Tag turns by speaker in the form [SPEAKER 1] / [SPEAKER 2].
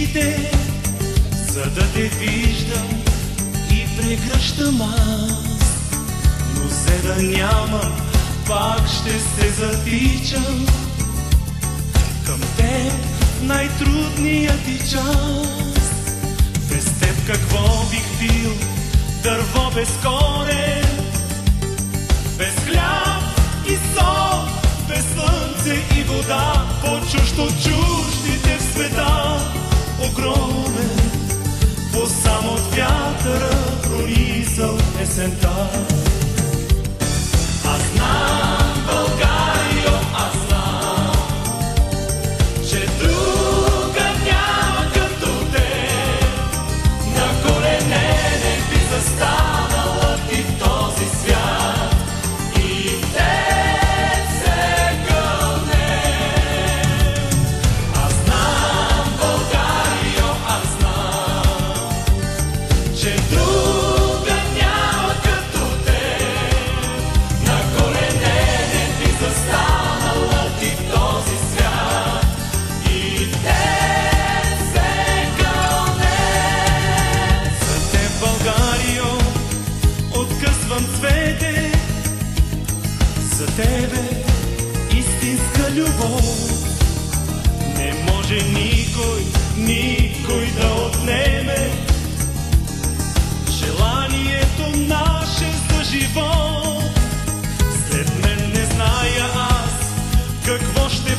[SPEAKER 1] очите, за да те виждам и прегръщам аз. Но взе да няма, пак ще се затичам към теб в най-трудния ти час. Без теб какво бих бил? Дърво без корен, без хляб и сол, без слънце и вода, по-чужд от чуждите в света. Огромен, по само от вятъра пронизал есента. Аз знам, Българио, аз знам, че друга няма като теб. На колене не би застанала ти в този свят и в теб се кълнем. Аз знам, Българио, аз знам, че друга няма като теб. На колене не би застанала ти в този свят и в теб се кълнем. За теб, Българио, откъсвам цвете, за тебе истинска любов. Не може никой да отнеме желанието наше за живот. След мен не зная аз какво ще